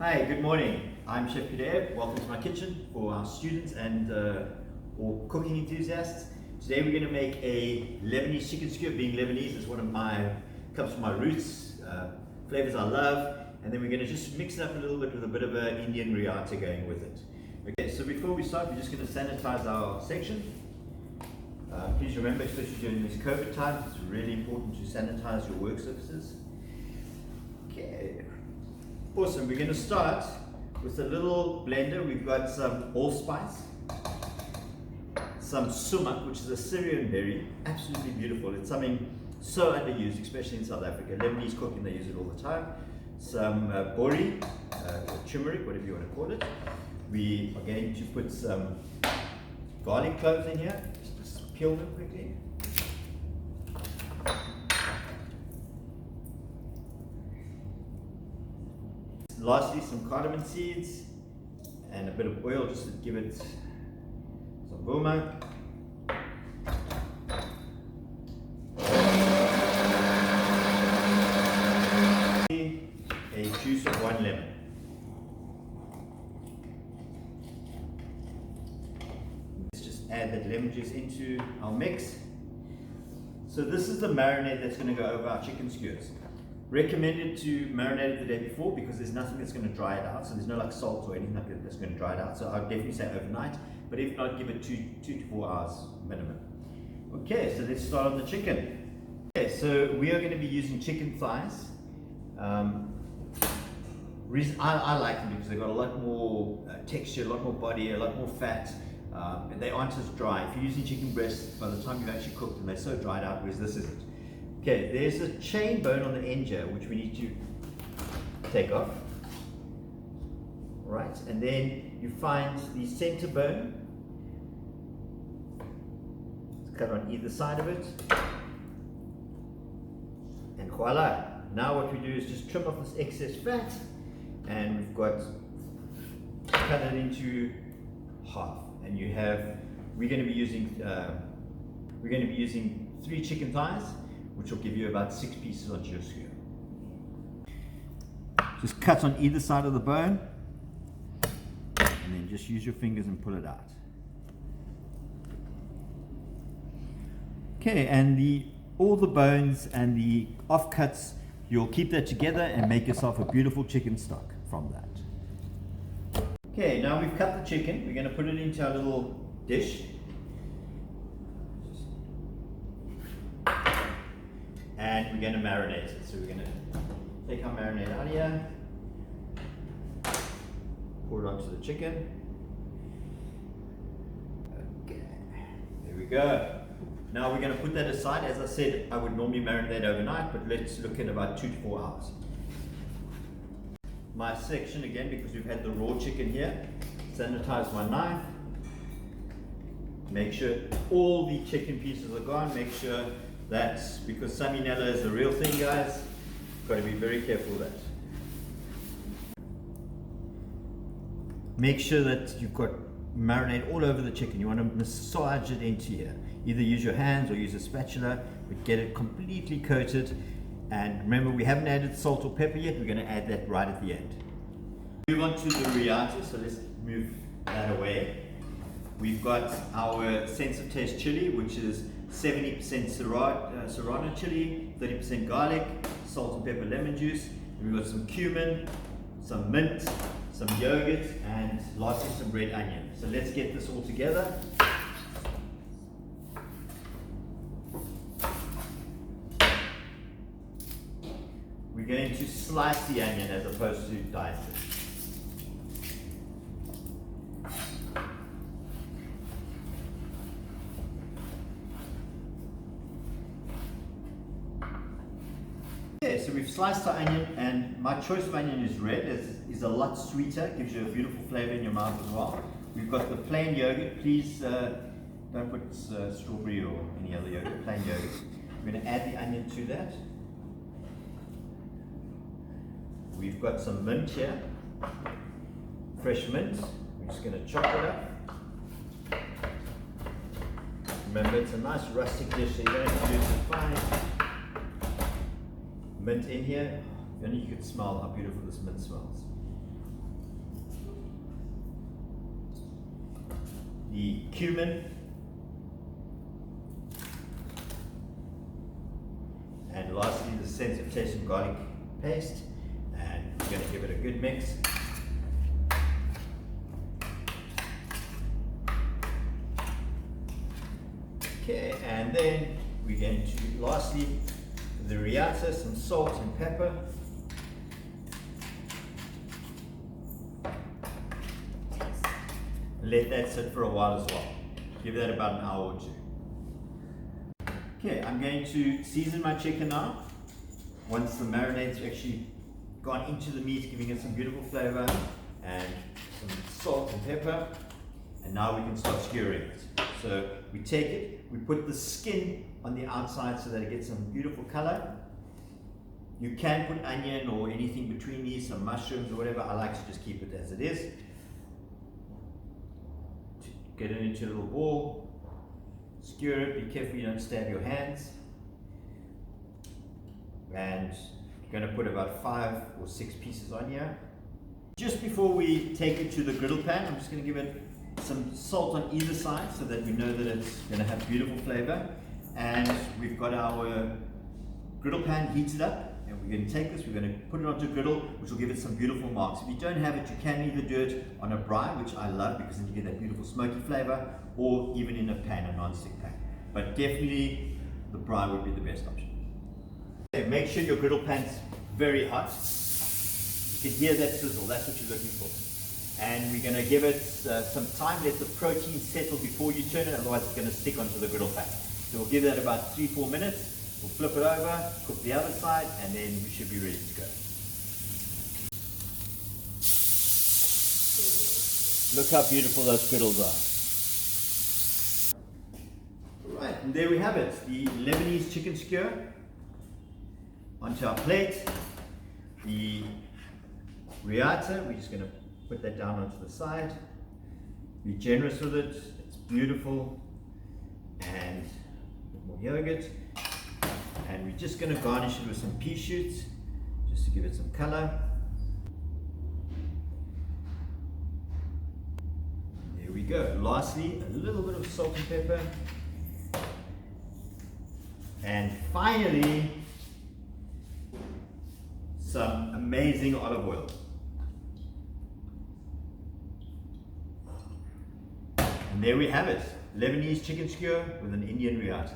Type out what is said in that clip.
Hi, good morning. I'm Chef Peter. Welcome to my kitchen for our students and or cooking enthusiasts. Today we're going to make a Lebanese chicken skewer. Being Lebanese is comes from my roots, flavors I love, and then we're going to just mix it up a little bit with a bit of an Indian Raita going with it. Okay, so before we start, we're just going to sanitize our section. Please remember, especially during this COVID time, it's really important to sanitize your work surfaces. Okay. Awesome, we're going to start with a little blender. We've got some allspice, some sumac, which is a Syrian berry, absolutely beautiful. It's something so underused, especially in South Africa. Lebanese cooking, they use it all the time. Some bori, or turmeric, whatever you want to call it. We are going to put some garlic cloves in here. Just peel them quickly. Lastly, some cardamom seeds and a bit of oil just to give it some aroma. A juice of 1 lemon. Let's just add that lemon juice into our mix. So this is the marinade that's going to go over our chicken skewers. Recommended to marinate it the day before because there's nothing that's going to dry it out. So there's no like salt or anything like that that's going to dry it out. So I would definitely say overnight, but if not, give it 2 to 4 hours minimum. Okay, so let's start on the chicken. Okay, so we are going to be using chicken thighs. Reason I like them because they've got a lot more texture, a lot more body, a lot more fat, and they aren't as dry. If you're using chicken breasts, by the time you've actually cooked them, they're so dried out, whereas this isn't. Okay, there's a chain bone on the end here which we need to take off. Right, and then you find the center bone. It's cut on either side of it. And voila! Now what we do is just trim off this excess fat, and we've got cut it into half. And we're going to be using 3 chicken thighs, which will give you about 6 pieces onto your skewer. Just cut on either side of the bone, and then just use your fingers and pull it out. Okay, and all the bones and the offcuts, you'll keep that together and make yourself a beautiful chicken stock from that. Okay, now we've cut the chicken. We're going to put it into our little dish. And we're going to marinate it. So we're going to take our marinade out of here, pour it onto the chicken. Okay, there we go. Now we're going to put that aside. As I said, I would normally marinate overnight, but let's look at about 2 to 4 hours. My section again, because we've had the raw chicken here, sanitize my knife. Make sure all the chicken pieces are gone. Make sure that's because salmonella is the real thing, guys. Got to be very careful with that. Make sure that you've got marinade all over the chicken. You want to massage it into here. Either use your hands or use a spatula, but get it completely coated. And remember, we haven't added salt or pepper yet. We're going to add that right at the end. Move on to the Raita, so let's move that away. We've got our sense of taste chili, which is 70% serrano chili, 30% garlic, salt and pepper, lemon juice. We've got some cumin, some mint, some yogurt, and lastly some red onion. So let's get this all together. We're going to slice the onion as opposed to dice it. Okay, so we've sliced our onion, and my choice of onion is red. It's a lot sweeter, gives you a beautiful flavor in your mouth as well. We've got the plain yogurt. Please don't put strawberry or any other yogurt, plain yogurt. We're going to add the onion to that. We've got some mint here, fresh mint. We're just going to chop it up. Remember, it's a nice rustic dish, so you don't have to do some fine mint in here. Only you can smell how beautiful this mint smells. the cumin, and lastly the sense of taste and garlic paste, and we're going to give it a good mix. Okay, and then we're going to lastly the Raita, some salt and pepper. Let that sit for a while as well. Give that about an hour or two. Okay, I'm going to season my chicken now. Once the marinade's actually gone into the meat, giving it some beautiful flavor and some salt and pepper. And now we can start skewering it. So we take it, we put the skin on the outside so that it gets some beautiful color. You can put onion or anything between these, some mushrooms or whatever. I like to just keep it as it is. Get it into a little ball, skewer it, be careful you don't stab your hands. And you're going to put about 5 or 6 pieces on here. Just before we take it to the griddle pan, I'm just going to give it some salt on either side so that we know that it's going to have beautiful flavor. And we've got our griddle pan heated up. And we're going to take this, we're going to put it onto a griddle, which will give it some beautiful marks. If you don't have it, you can either do it on a braai, which I love because then you get that beautiful smoky flavor, or even in a pan, a non-stick pan. But definitely the braai would be the best option. Okay, make sure your griddle pan's very hot. You can hear that sizzle, that's what you're looking for. And we're going to give it some time, let the protein settle before you turn it, otherwise it's going to stick onto the griddle pan. So we'll give that about 3-4 minutes. We'll flip it over, cook the other side, and then we should be ready to go. Look how beautiful those griddles are. Right, and there we have it, the Lebanese chicken skewer onto our plate. The Raita, we're just going to put that down onto the side. Be generous with it, it's beautiful, and a bit more yogurt. And we're just going to garnish it with some pea shoots, just to give it some color. There we go. Lastly, a little bit of salt and pepper. And finally, some amazing olive oil. And there we have it, Lebanese chicken skewer with an Indian Raita.